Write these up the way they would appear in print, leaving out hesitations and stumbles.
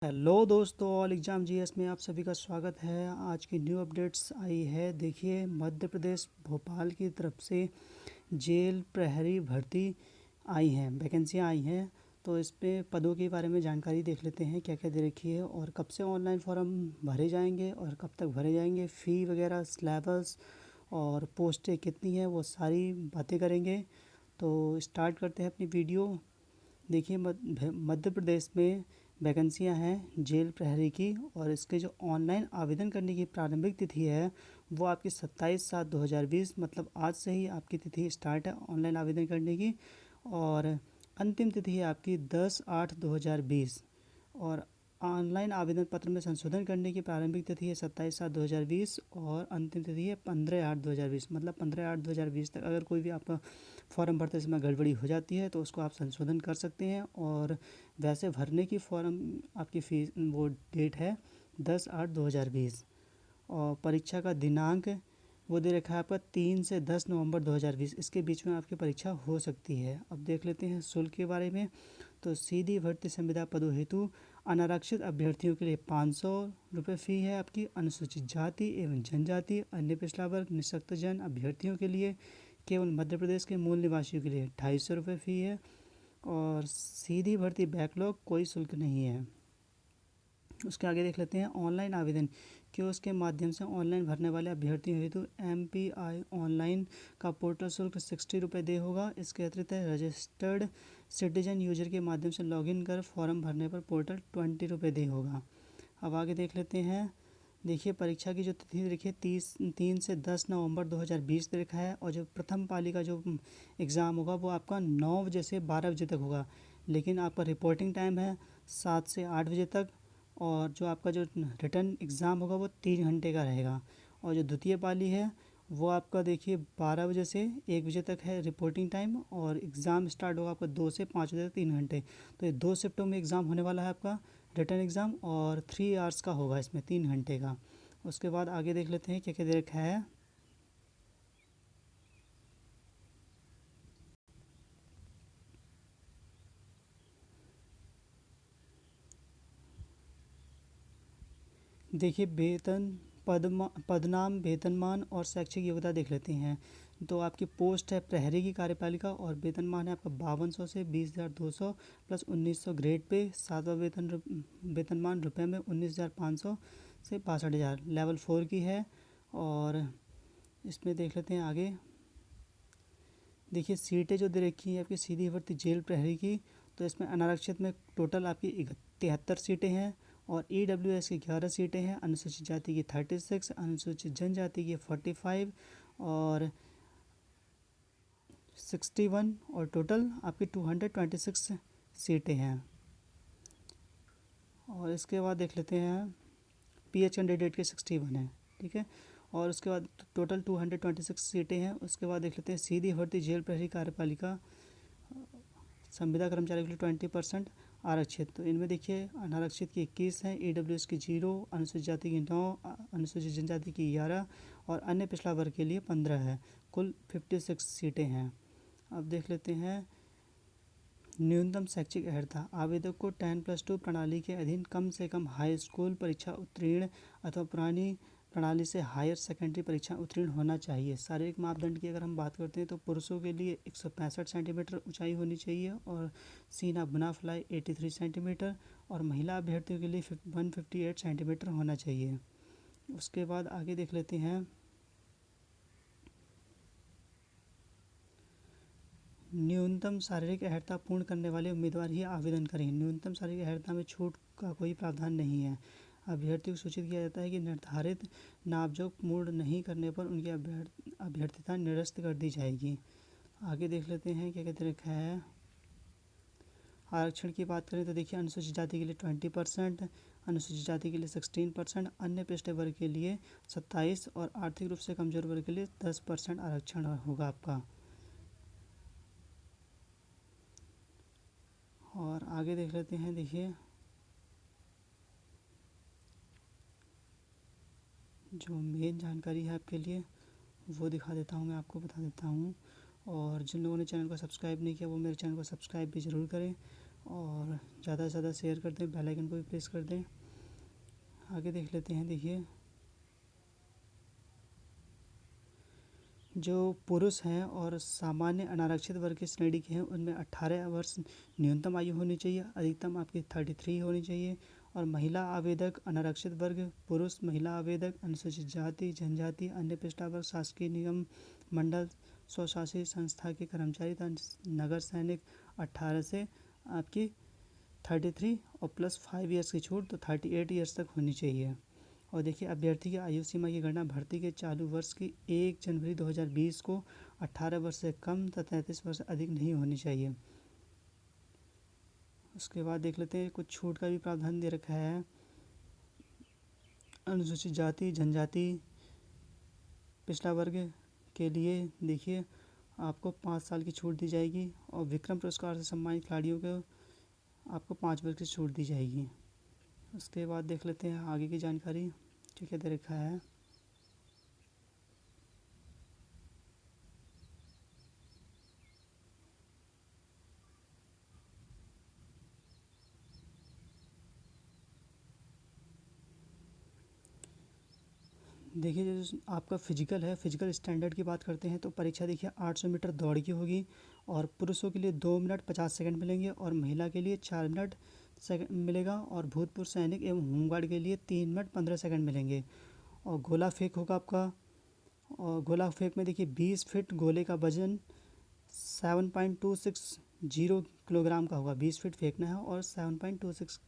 Hello दोस्तों, all exam GS में आप सभी का स्वागत है। आज की न्यू अपडेट्स आई है। देखिए, मध्य प्रदेश भोपाल की तरफ से जेल प्रहरी भर्ती आई हैं, वैकेंसियाँ आई हैं। तो इस पे पदों के बारे में जानकारी देख लेते हैं, क्या क्या दे रखी है और कब से ऑनलाइन फॉर्म भरे जाएंगे और कब तक भरे जाएंगे, फ़ी वगैरह, सिलेबस और पोस्टें कितनी है, वो सारी बातें करेंगे। तो स्टार्ट करते हैं अपनी वीडियो। देखिए, मध्य प्रदेश में वैकेंसियां हैं जेल प्रहरी की, और इसके जो ऑनलाइन आवेदन करने की प्रारंभिक तिथि है वो आपकी 27/7/2020, मतलब आज से ही आपकी तिथि स्टार्ट है ऑनलाइन आवेदन करने की। और अंतिम तिथि है आपकी 10/8/2020। और ऑनलाइन आवेदन पत्र में संशोधन करने की प्रारंभिक तिथि है 27/7/2020 और अंतिम तिथि है 15/8/2020। मतलब 15/8/2020 तक अगर कोई भी आपका फॉर्म भरते समय गड़बड़ी हो जाती है तो उसको आप संशोधन कर सकते हैं। और वैसे भरने की फॉर्म आपकी फ़ीस वो डेट है 10/8/2020। और परीक्षा का दिनांक वो दे रखा है आपका 3 से 10 नवंबर 2020, इसके बीच में आपकी परीक्षा हो सकती है। अब देख लेते हैं शुल्क के बारे में। तो सीधी भर्ती संविदा पदों हेतु अनारक्षित अभ्यर्थियों के लिए 500 रुपये फ़ी है आपकी। अनुसूचित जाति एवं जनजाति, अन्य पिछड़ा वर्ग, निःशक्तजन अभ्यर्थियों के लिए, केवल मध्य प्रदेश के मूल निवासियों के लिए 250 रुपये फ़ी है। और सीधी भर्ती बैकलॉग, कोई शुल्क नहीं है। उसके आगे देख लेते हैं ऑनलाइन आवेदन। कियोस्क के माध्यम से ऑनलाइन भरने वाले अभ्यर्थियों हेतु MPI ऑनलाइन का पोर्टल शुल्क 60 रुपये दे होगा। इसके अतिरिक्त रजिस्टर्ड सिटीजन यूजर के माध्यम से लॉगिन कर फॉर्म भरने पर पोर्टल 20 रुपये दे होगा। अब आगे देख लेते हैं। देखिए, परीक्षा की जो तिथि देखिए 3 से 10 नवंबर 2020 दे रखा है। और जो प्रथम पाली का जो एग्ज़ाम होगा वो आपका 9 बजे से 12 बजे तक होगा। लेकिन आपका रिपोर्टिंग टाइम है 7 से 8 बजे तक। और जो आपका जो रिटर्न एग्ज़ाम होगा वो 3 घंटे का रहेगा। और जो द्वितीय पाली है वो आपका देखिए 12 बजे से 1 बजे तक है रिपोर्टिंग टाइम। और एग्ज़ाम स्टार्ट होगा आपका 2 से 5 बजे तक, 3 घंटे। तो ये 2 शिफ्टों में एग्ज़ाम होने वाला है आपका रिटर्न एग्ज़ाम, और 3 आवर्स का होगा इसमें, 3 घंटे का। उसके बाद आगे देख लेते हैं क्या क्या दे रखा है। देखिए, पदनाम, वेतनमान और शैक्षिक योग्यता देख लेते हैं। तो आपकी पोस्ट है प्रहरी की कार्यपालिका, और वेतनमान है आपका 5200 से 20,200 प्लस 1900 ग्रेड पे। सातवां वेतनमान रुपए में 19,500 से 62,000 लेवल 4 की है। और इसमें देख लेते हैं आगे। देखिए, सीटें जो दे रखी हैं आपकी सीधी भर्ती जेल प्रहरी की, तो इसमें अनारक्षित में टोटल आपकी 73 सीटें हैं। और EWS की 11 सीटें हैं। अनुसूचित जाति की 36, अनुसूचित जनजाति की 45 और 61, और टोटल आपकी 226 सीटें हैं। और इसके बाद देख लेते हैं PH कैंडिडेट के 61 हैं, ठीक है। और उसके बाद टोटल 226 सीटें हैं। उसके बाद देख लेते हैं सीधी भर्ती जेल प्रहरी कार्यपालिका संविदा कर्मचारी के लिए 20% आरक्षित। तो इनमें देखिए, अनारक्षित की 21 हैं, EWS की 0, अनुसूचित जाति की 9, अनुसूचित जनजाति की 11 और अन्य पिछड़ा वर्ग के लिए 15 है। कुल 56 सीटें हैं। अब देख लेते हैं न्यूनतम शैक्षिक अर्हता। आवेदक को 10+2 प्रणाली के अधीन कम से कम हाई स्कूल परीक्षा उत्तीर्ण अथवा पुरानी प्रणाली से हायर सेकेंडरी परीक्षा उत्तीर्ण होना चाहिए। शारीरिक मापदंड की अगर हम बात करते हैं तो पुरुषों के लिए 165 सेंटीमीटर ऊंचाई होनी चाहिए और सीना बुना फ्लाई 83 सेंटीमीटर, और महिला अभ्यर्थियों के लिए 158 सेंटीमीटर होना चाहिए। उसके बाद आगे देख लेते हैं न्यूनतम शारीरिक अर्हता पूर्ण करने वाले उम्मीदवार ही आवेदन करें। न्यूनतम शारीरिक अर्हता में छूट का कोई प्रावधान नहीं है। अभ्यर्थियों को सूचित किया जाता है कि निर्धारित नापजोख पूर्ण नहीं करने पर उनकी अभ्यर्थिता निरस्त कर दी जाएगी। आगे देख लेते हैं क्या कहते रखा है। आरक्षण की बात करें तो देखिए, अनुसूचित जाति के लिए 20%, अनुसूचित जाति के लिए 16%, अन्य पिछड़े वर्ग के लिए 27 और आर्थिक रूप से कमजोर वर्ग के लिए 10% आरक्षण होगा आपका। और आगे देख लेते हैं। देखिए, जो मेन जानकारी है आपके लिए वो दिखा देता हूँ, मैं आपको बता देता हूँ। और जिन लोगों ने चैनल को सब्सक्राइब नहीं किया वो मेरे चैनल को सब्सक्राइब भी ज़रूर करें। और ज़्यादा से ज़्यादा शेयर कर दें, बेल आइकन को भी प्रेस कर दें। आगे देख लेते हैं। देखिए, जो पुरुष हैं और सामान्य अनारक्षित वर्ग के श्रेणी के हैं उनमें 18 वर्ष न्यूनतम आयु होनी चाहिए, अधिकतम आपकी 33 होनी चाहिए। और महिला आवेदक, अनारक्षित वर्ग, पुरुष महिला आवेदक, अनुसूचित जाति जनजाति, अन्य पिछड़ा वर्ग, शासकीय निगम मंडल, स्वशासी संस्था के कर्मचारी तथा नगर सैनिक 18 से आपकी 33 और प्लस 5 ईयर्स की छूट तो 38 ईयर्स तक होनी चाहिए। और देखिए, अभ्यर्थी की आयु सीमा की गणना भर्ती के चालू वर्ष की 1 जनवरी 2020 को 18 वर्ष से कम तथा 33 वर्ष से अधिक नहीं होनी चाहिए। उसके बाद देख लेते हैं, कुछ छूट का भी प्रावधान दे रखा है। अनुसूचित जाति जनजाति पिछड़ा वर्ग के लिए देखिए आपको 5 साल की छूट दी जाएगी और विक्रम पुरस्कार से सम्मानित खिलाड़ियों को आपको 5 वर्ष की छूट दी जाएगी। उसके बाद देख लेते हैं आगे की जानकारी क्या क्या दे रखा है। देखिए, जो आपका फिजिकल है, फिजिकल स्टैंडर्ड की बात करते हैं तो परीक्षा देखिए 800 मीटर दौड़ की होगी और पुरुषों के लिए 2 मिनट 50 सेकंड मिलेंगे और महिला के लिए 4 मिनट सेकंड मिलेगा और भूतपूर्व सैनिक एवं होमगार्ड के लिए 3 मिनट 15 सेकंड मिलेंगे। और गोला फेंक होगा आपका, और गोला फेंक में देखिए 20 फीट गोले का वजन 7.260 किलोग्राम का होगा। 20 फीट फेंकना है और 7.260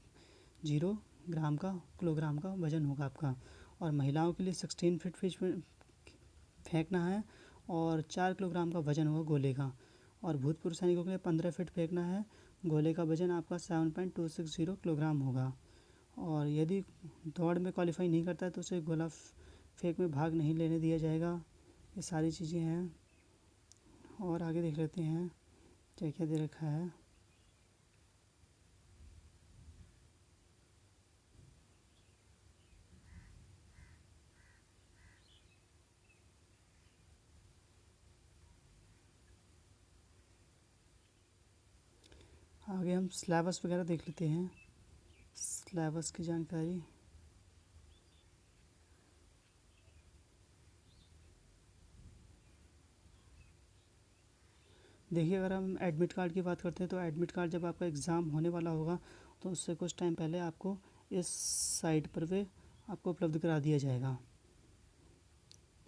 किलोग्राम का वजन होगा आपका। और महिलाओं के लिए 16 फीट फिश फेंकना है और 4 किलोग्राम का वजन होगा गोले का। और भूतपूर्व सैनिकों के लिए 15 फीट फेंकना है, गोले का वजन आपका 7.260 किलोग्राम होगा। और यदि दौड़ में क्वालिफाई नहीं करता है तो उसे गोला फेंक में भाग नहीं लेने दिया जाएगा। ये सारी चीज़ें हैं। और आगे देख लेते हैं क्या क्या दे रखा है। आगे हम सिलेबस वगैरह देख लेते हैं। सिलेबस की जानकारी देखिए, अगर हम एडमिट कार्ड की बात करते हैं तो एडमिट कार्ड जब आपका एग्ज़ाम होने वाला होगा तो उससे कुछ टाइम पहले आपको इस साइट पर वे आपको उपलब्ध करा दिया जाएगा।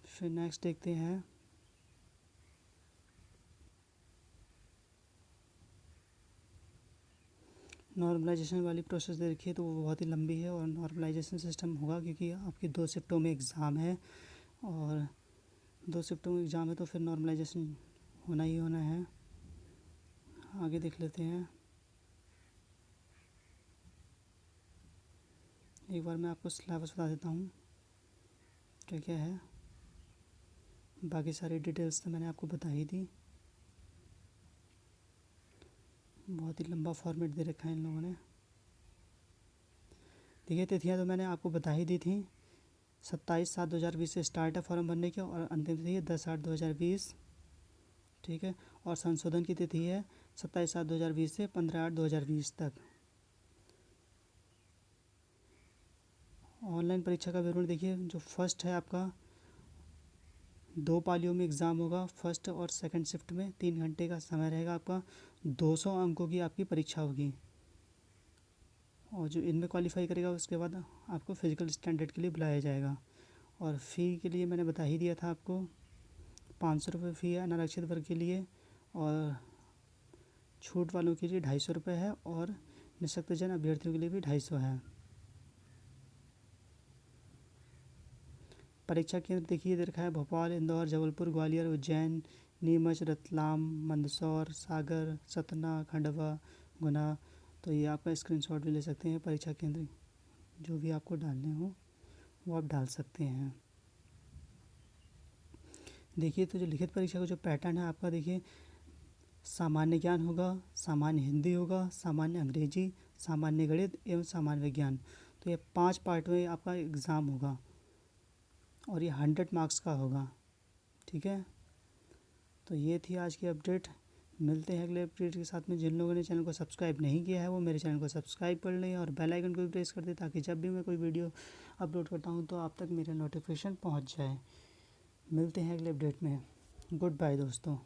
फिर नेक्स्ट देखते हैं। नॉर्मलाइजेशन वाली प्रोसेस दे रखी है तो वो बहुत ही लंबी है और नॉर्मलाइजेशन सिस्टम होगा क्योंकि आपकी 2 शिफ्टों में एग्ज़ाम है और 2 शिफ्टों में एग्ज़ाम है तो फिर नॉर्मलाइजेशन होना ही होना है। आगे देख लेते हैं। एक बार मैं आपको सिलेबस बता देता हूँ क्या क्या है। बाकी सारी डिटेल्स तो मैंने आपको बता ही दी। बहुत ही लंबा फॉर्मेट दे रखा है इन लोगों ने। देखिए, तिथियाँ तो मैंने आपको बता ही दी थी। 27/7/2020 से स्टार्ट है फॉर्म भरने की और अंतिम तिथि है 10/8/2020। ठीक है। और संशोधन की तिथि है 27/7/2020 से 15/8/2020 तक। ऑनलाइन परीक्षा का विवरण देखिए, जो फर्स्ट है आपका 2 पालियों में एग्ज़ाम होगा। फर्स्ट और सेकंड शिफ्ट में 3 घंटे का समय रहेगा आपका। 200 अंकों की आपकी परीक्षा होगी और जो इनमें क्वालिफाई करेगा उसके बाद आपको फिजिकल स्टैंडर्ड के लिए बुलाया जाएगा। और फ़ी के लिए मैंने बता ही दिया था आपको, 500 रुपये फ़ी है अनारक्षित वर्ग के लिए और छूट वालों के लिए 250 रुपये है और निःशक्तजन अभ्यर्थियों के लिए भी 250 है। परीक्षा केंद्र देखिए दे रखा है भोपाल, इंदौर, जबलपुर, ग्वालियर, उज्जैन, नीमच, रतलाम, मंदसौर, सागर, सतना, खंडवा, गुना। तो ये आपका स्क्रीनशॉट भी ले सकते हैं। परीक्षा केंद्र जो भी आपको डालने हो वो आप डाल सकते हैं। देखिए, तो जो लिखित परीक्षा का जो पैटर्न है आपका, देखिए सामान्य ज्ञान होगा, सामान्य हिंदी होगा, सामान्य अंग्रेजी, सामान्य गणित एवं सामान्य विज्ञान। तो ये 5 पार्ट में आपका एग्ज़ाम होगा और ये 100 मार्क्स का होगा। ठीक है। तो ये थी आज की अपडेट। मिलते हैं अगले अपडेट के साथ में। जिन लोगों ने चैनल को सब्सक्राइब नहीं किया है वो मेरे चैनल को सब्सक्राइब कर लें और बेल आइकन को भी प्रेस कर दें, ताकि जब भी मैं कोई वीडियो अपलोड करता हूँ तो आप तक मेरा नोटिफिकेशन पहुँच जाए। मिलते हैं अगले अपडेट में। गुड बाय दोस्तों।